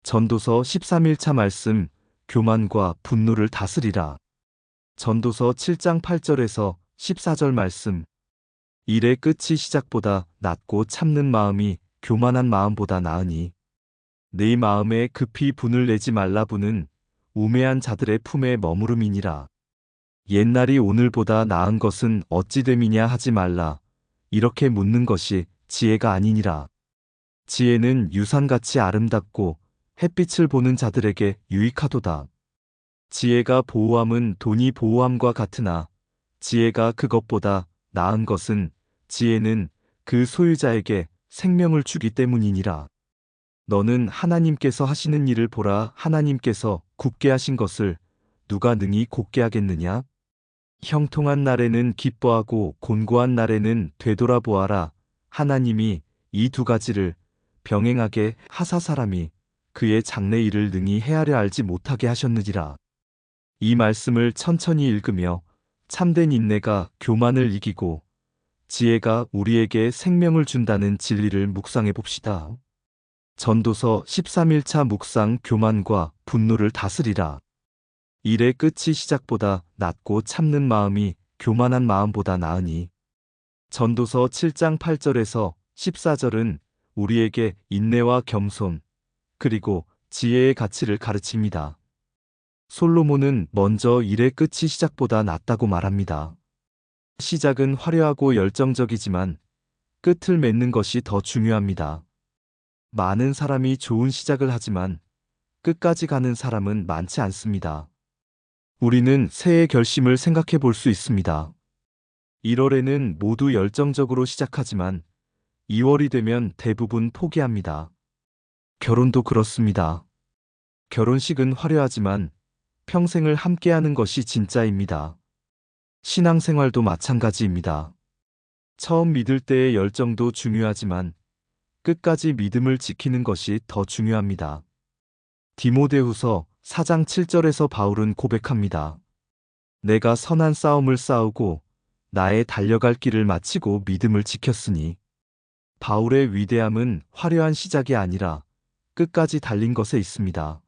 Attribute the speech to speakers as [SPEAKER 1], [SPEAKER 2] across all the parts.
[SPEAKER 1] 전도서 13일차 말씀, 교만과 분노를 다스리라. 전도서 7장 8절에서 14절 말씀. 일의 끝이 시작보다 낮고 참는 마음이 교만한 마음보다 나으니 네 마음에 급히 분을 내지 말라. 분은 우매한 자들의 품에 머무름이니라. 옛날이 오늘보다 나은 것은 어찌 됨이냐 하지 말라. 이렇게 묻는 것이 지혜가 아니니라. 지혜는 유산같이 아름답고 햇빛을 보는 자들에게 유익하도다. 지혜가 보호함은 돈이 보호함과 같으나 지혜가 그것보다 나은 것은 지혜는 그 소유자에게 생명을 주기 때문이니라. 너는 하나님께서 하시는 일을 보라. 하나님께서 굽게 하신 것을 누가 능히 곧게 하겠느냐? 형통한 날에는 기뻐하고 곤고한 날에는 되돌아보아라. 하나님이 이 두 가지를 병행하게 하사 사람이 그의 장래 일을 능히 헤아려 알지 못하게 하셨느니라. 이 말씀을 천천히 읽으며 참된 인내가 교만을 이기고 지혜가 우리에게 생명을 준다는 진리를 묵상해 봅시다. 전도서 13일차 묵상. 교만과 분노를 다스리라. 일의 끝이 시작보다 낮고 참는 마음이 교만한 마음보다 나으니. 전도서 7장 8절에서 14절은 우리에게 인내와 겸손, 그리고 지혜의 가치를 가르칩니다. 솔로몬은 먼저 일의 끝이 시작보다 낮다고 말합니다. 시작은 화려하고 열정적이지만 끝을 맺는 것이 더 중요합니다. 많은 사람이 좋은 시작을 하지만 끝까지 가는 사람은 많지 않습니다. 우리는 새해 결심을 생각해 볼 수 있습니다. 1월에는 모두 열정적으로 시작하지만 2월이 되면 대부분 포기합니다. 결혼도 그렇습니다. 결혼식은 화려하지만 평생을 함께하는 것이 진짜입니다. 신앙생활도 마찬가지입니다. 처음 믿을 때의 열정도 중요하지만 끝까지 믿음을 지키는 것이 더 중요합니다. 디모데후서 4장 7절에서 바울은 고백합니다. 내가 선한 싸움을 싸우고 나의 달려갈 길을 마치고 믿음을 지켰으니. 바울의 위대함은 화려한 시작이 아니라 끝까지 달린 것에 있습니다.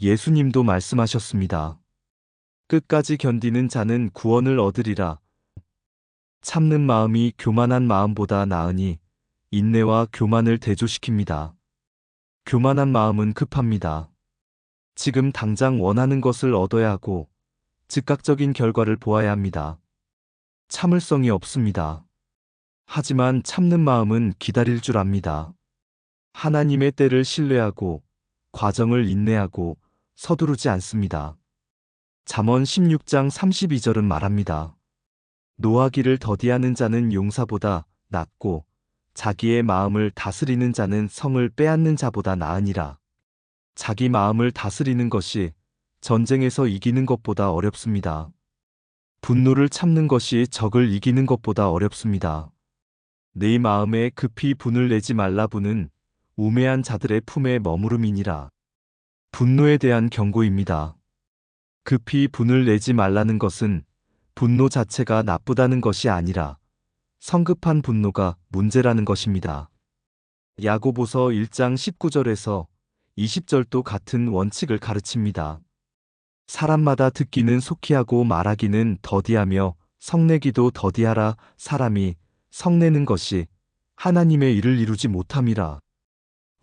[SPEAKER 1] 예수님도 말씀하셨습니다. 끝까지 견디는 자는 구원을 얻으리라. 참는 마음이 교만한 마음보다 나으니 인내와 교만을 대조시킵니다. 교만한 마음은 급합니다. 지금 당장 원하는 것을 얻어야 하고 즉각적인 결과를 보아야 합니다. 참을성이 없습니다. 하지만 참는 마음은 기다릴 줄 압니다. 하나님의 때를 신뢰하고 과정을 인내하고 서두르지 않습니다. 잠언 16장 32절은 말합니다. 노하기를 더디하는 자는 용사보다 낫고 자기의 마음을 다스리는 자는 성을 빼앗는 자보다 나으니라. 자기 마음을 다스리는 것이 전쟁에서 이기는 것보다 어렵습니다. 분노를 참는 것이 적을 이기는 것보다 어렵습니다. 네 마음에 급히 분을 내지 말라. 분은 우매한 자들의 품에 머무름이니라. 분노에 대한 경고입니다. 급히 분을 내지 말라는 것은 분노 자체가 나쁘다는 것이 아니라 성급한 분노가 문제라는 것입니다. 야고보서 1장 19절에서 20절도 같은 원칙을 가르칩니다. 사람마다 듣기는 속히 하고 말하기는 더디하며 성내기도 더디하라. 사람이 성내는 것이 하나님의 일을 이루지 못함이라.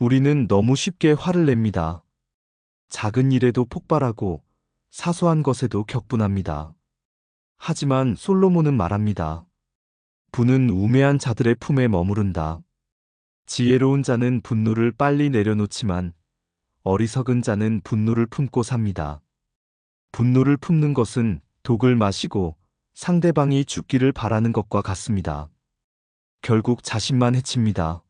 [SPEAKER 1] 우리는 너무 쉽게 화를 냅니다. 작은 일에도 폭발하고 사소한 것에도 격분합니다. 하지만 솔로몬은 말합니다. 분은 우매한 자들의 품에 머무른다. 지혜로운 자는 분노를 빨리 내려놓지만 어리석은 자는 분노를 품고 삽니다. 분노를 품는 것은 독을 마시고 상대방이 죽기를 바라는 것과 같습니다. 결국 자신만 해칩니다.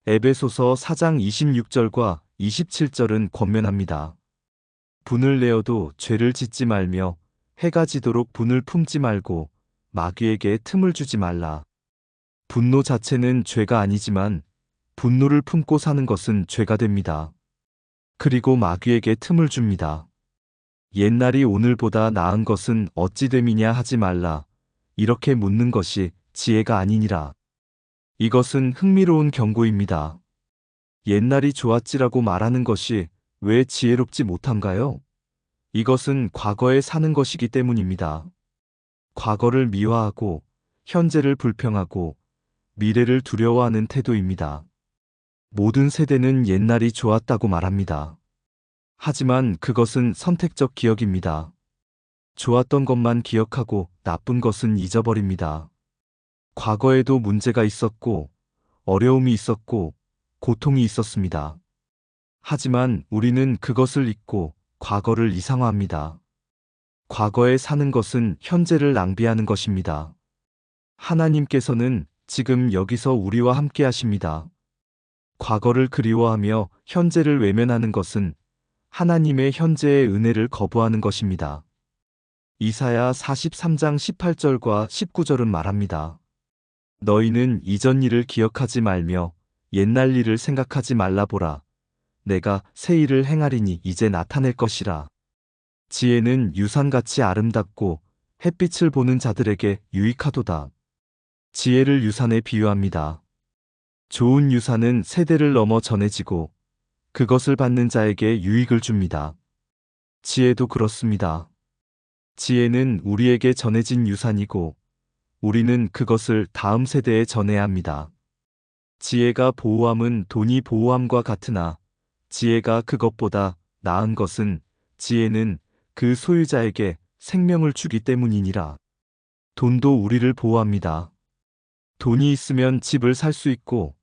[SPEAKER 1] 에베소서 4장 26절과 27절은 권면합니다. 분을 내어도 죄를 짓지 말며 해가 지도록 분을 품지 말고 마귀에게 틈을 주지 말라. 분노 자체는 죄가 아니지만 분노를 품고 사는 것은 죄가 됩니다. 그리고 마귀에게 틈을 줍니다. 옛날이 오늘보다 나은 것은 어찌 됨이냐 하지 말라. 이렇게 묻는 것이 지혜가 아니니라. 이것은 흥미로운 경고입니다. 옛날이 좋았지라고 말하는 것이 왜 지혜롭지 못한가요? 이것은 과거에 사는 것이기 때문입니다. 과거를 미화하고 현재를 불평하고 미래를 두려워하는 태도입니다. 모든 세대는 옛날이 좋았다고 말합니다. 하지만 그것은 선택적 기억입니다. 좋았던 것만 기억하고 나쁜 것은 잊어버립니다. 과거에도 문제가 있었고, 어려움이 있었고, 고통이 있었습니다. 하지만 우리는 그것을 잊고 과거를 이상화합니다. 과거에 사는 것은 현재를 낭비하는 것입니다. 하나님께서는 지금 여기서 우리와 함께 하십니다. 과거를 그리워하며 현재를 외면하는 것은 하나님의 현재의 은혜를 거부하는 것입니다. 이사야 43장 18절과 19절은 말합니다. 너희는 이전 일을 기억하지 말며 옛날 일을 생각하지 말라 보라. 내가 새 일을 행하리니 이제 나타낼 것이라. 지혜는 유산같이 아름답고 햇빛을 보는 자들에게 유익하도다. 지혜를 유산에 비유합니다. 좋은 유산은 세대를 넘어 전해지고 그것을 받는 자에게 유익을 줍니다. 지혜도 그렇습니다. 지혜는 우리에게 전해진 유산이고 우리는 그것을 다음 세대에 전해야 합니다. 지혜가 보호함은 돈이 보호함과 같으나 지혜가 그것보다 나은 것은 지혜는 그 소유자에게 생명을 주기 때문이니라. 돈도 우리를 보호합니다. 돈이 있으면 집을 살 수 있고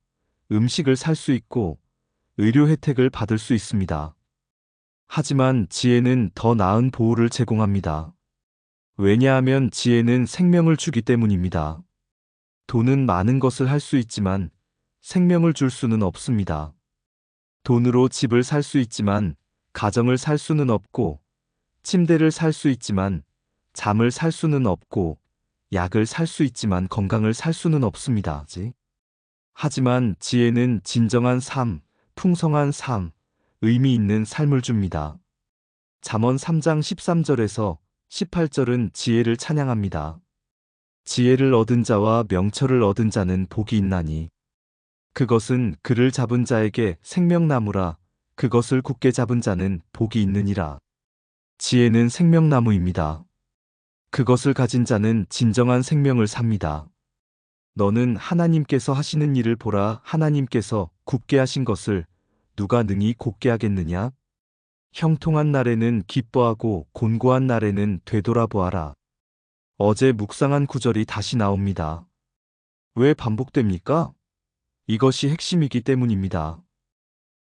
[SPEAKER 1] 음식을 살 수 있고 의료 혜택을 받을 수 있습니다. 하지만 지혜는 더 나은 보호를 제공합니다. 왜냐하면 지혜는 생명을 주기 때문입니다. 돈은 많은 것을 할 수 있지만 생명을 줄 수는 없습니다. 돈으로 집을 살 수 있지만 가정을 살 수는 없고 침대를 살 수 있지만 잠을 살 수는 없고 약을 살 수 있지만 건강을 살 수는 없습니다. 하지만 지혜는 진정한 삶, 풍성한 삶, 의미 있는 삶을 줍니다. 잠언 3장 13절에서 18절은 지혜를 찬양합니다. 지혜를 얻은 자와 명철을 얻은 자는 복이 있나니 그것은 그를 잡은 자에게 생명나무라. 그것을 굳게 잡은 자는 복이 있느니라. 지혜는 생명나무입니다. 그것을 가진 자는 진정한 생명을 삽니다. 너는 하나님께서 하시는 일을 보라. 하나님께서 굳게 하신 것을 누가 능히 곧게 하겠느냐? 형통한 날에는 기뻐하고 곤고한 날에는 되돌아보아라. 어제 묵상한 구절이 다시 나옵니다. 왜 반복됩니까? 이것이 핵심이기 때문입니다.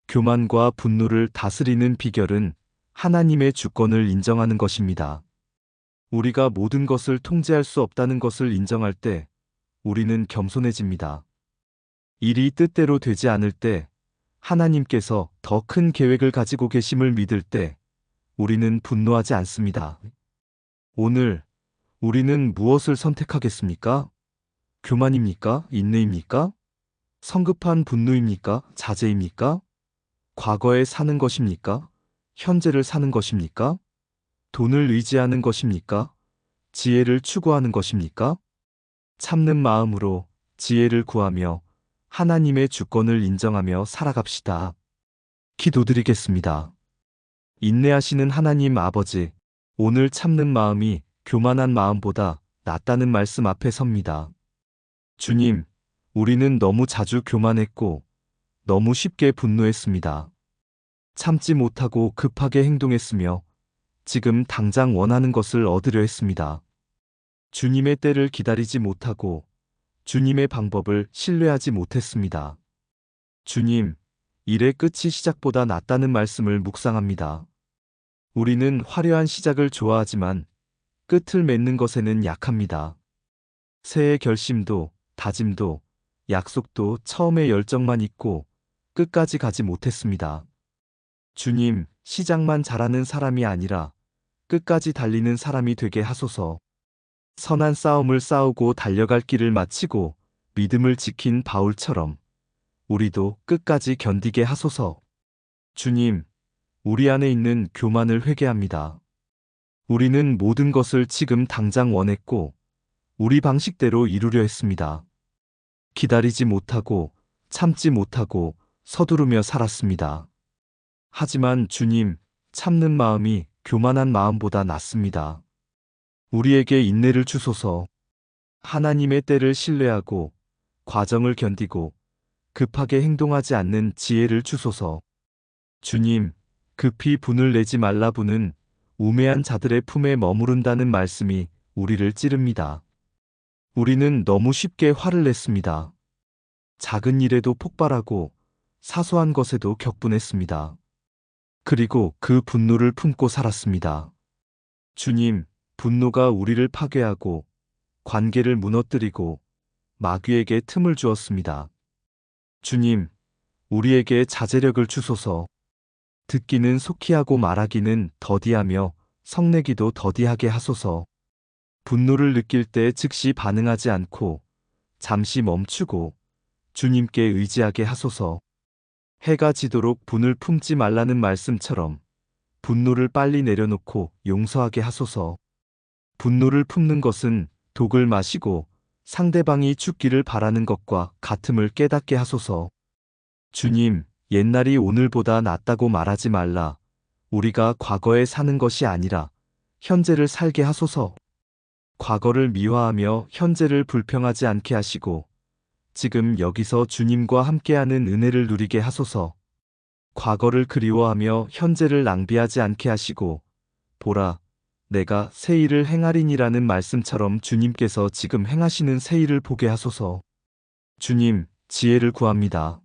[SPEAKER 1] 교만과 분노를 다스리는 비결은 하나님의 주권을 인정하는 것입니다. 우리가 모든 것을 통제할 수 없다는 것을 인정할 때 우리는 겸손해집니다. 일이 뜻대로 되지 않을 때, 하나님께서 더 큰 계획을 가지고 계심을 믿을 때 우리는 분노하지 않습니다. 오늘 우리는 무엇을 선택하겠습니까? 교만입니까? 인내입니까? 성급한 분노입니까? 자제입니까? 과거에 사는 것입니까? 현재를 사는 것입니까? 돈을 의지하는 것입니까? 지혜를 추구하는 것입니까? 참는 마음으로 지혜를 구하며 하나님의 주권을 인정하며 살아갑시다. 기도드리겠습니다. 인내하시는 하나님 아버지, 오늘 참는 마음이 교만한 마음보다 낫다는 말씀 앞에 섭니다. 주님, 우리는 너무 자주 교만했고 너무 쉽게 분노했습니다. 참지 못하고 급하게 행동했으며 지금 당장 원하는 것을 얻으려 했습니다. 주님의 때를 기다리지 못하고 주님의 방법을 신뢰하지 못했습니다. 주님, 일의 끝이 시작보다 낫다는 말씀을 묵상합니다. 우리는 화려한 시작을 좋아하지만 끝을 맺는 것에는 약합니다. 새해 결심도, 다짐도, 약속도 처음에 열정만 있고 끝까지 가지 못했습니다. 주님, 시작만 잘하는 사람이 아니라 끝까지 달리는 사람이 되게 하소서. 선한 싸움을 싸우고 달려갈 길을 마치고 믿음을 지킨 바울처럼 우리도 끝까지 견디게 하소서. 주님, 우리 안에 있는 교만을 회개합니다. 우리는 모든 것을 지금 당장 원했고 우리 방식대로 이루려 했습니다. 기다리지 못하고 참지 못하고 서두르며 살았습니다. 하지만 주님, 참는 마음이 교만한 마음보다 낫습니다. 우리에게 인내를 주소서. 하나님의 때를 신뢰하고 과정을 견디고 급하게 행동하지 않는 지혜를 주소서. 주님, 급히 분을 내지 말라. 분은 우매한 자들의 품에 머무른다는 말씀이 우리를 찌릅니다. 우리는 너무 쉽게 화를 냈습니다. 작은 일에도 폭발하고 사소한 것에도 격분했습니다. 그리고 그 분노를 품고 살았습니다. 주님, 분노가 우리를 파괴하고 관계를 무너뜨리고 마귀에게 틈을 주었습니다. 주님, 우리에게 자제력을 주소서. 듣기는 속히 하고 말하기는 더디하며 성내기도 더디하게 하소서. 분노를 느낄 때 즉시 반응하지 않고 잠시 멈추고 주님께 의지하게 하소서. 해가 지도록 분을 품지 말라는 말씀처럼 분노를 빨리 내려놓고 용서하게 하소서. 분노를 품는 것은 독을 마시고 상대방이 죽기를 바라는 것과 같음을 깨닫게 하소서. 주님, 옛날이 오늘보다 낫다고 말하지 말라. 우리가 과거에 사는 것이 아니라 현재를 살게 하소서. 과거를 미화하며 현재를 불평하지 않게 하시고 지금 여기서 주님과 함께하는 은혜를 누리게 하소서. 과거를 그리워하며 현재를 낭비하지 않게 하시고 보라, 내가 새 일을 행하리니라는 말씀처럼 주님께서 지금 행하시는 새 일을 보게 하소서. 주님, 지혜를 구합니다.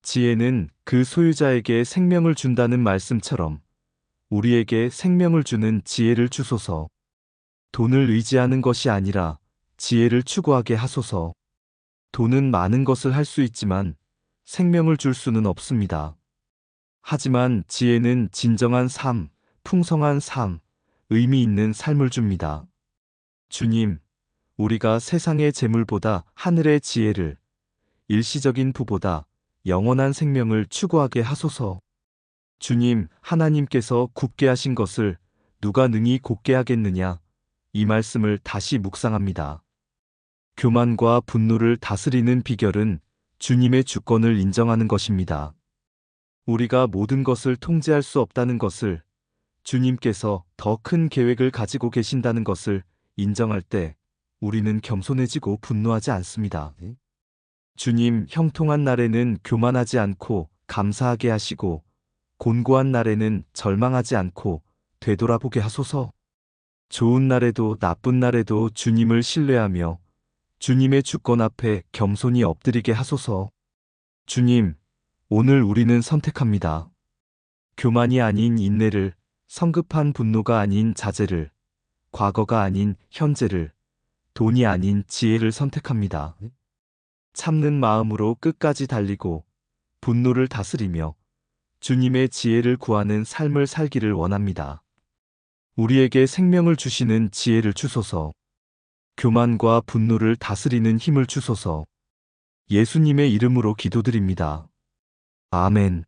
[SPEAKER 1] 지혜는 그 소유자에게 생명을 준다는 말씀처럼 우리에게 생명을 주는 지혜를 주소서. 돈을 의지하는 것이 아니라 지혜를 추구하게 하소서. 돈은 많은 것을 할 수 있지만 생명을 줄 수는 없습니다. 하지만 지혜는 진정한 삶, 풍성한 삶, 의미 있는 삶을 줍니다. 주님, 우리가 세상의 재물보다 하늘의 지혜를, 일시적인 부보다 영원한 생명을 추구하게 하소서. 주님, 하나님께서 굽게 하신 것을 누가 능히 곧게 하겠느냐? 이 말씀을 다시 묵상합니다. 교만과 분노를 다스리는 비결은 주님의 주권을 인정하는 것입니다. 우리가 모든 것을 통제할 수 없다는 것을, 주님께서 더 큰 계획을 가지고 계신다는 것을 인정할 때 우리는 겸손해지고 분노하지 않습니다. 주님, 형통한 날에는 교만하지 않고 감사하게 하시고 곤고한 날에는 절망하지 않고 되돌아보게 하소서. 좋은 날에도 나쁜 날에도 주님을 신뢰하며 주님의 주권 앞에 겸손히 엎드리게 하소서. 주님, 오늘 우리는 선택합니다. 교만이 아닌 인내를, 성급한 분노가 아닌 자제를, 과거가 아닌 현재를, 돈이 아닌 지혜를 선택합니다. 참는 마음으로 끝까지 달리고 분노를 다스리며 주님의 지혜를 구하는 삶을 살기를 원합니다. 우리에게 생명을 주시는 지혜를 주소서. 교만과 분노를 다스리는 힘을 주소서. 예수님의 이름으로 기도드립니다. 아멘.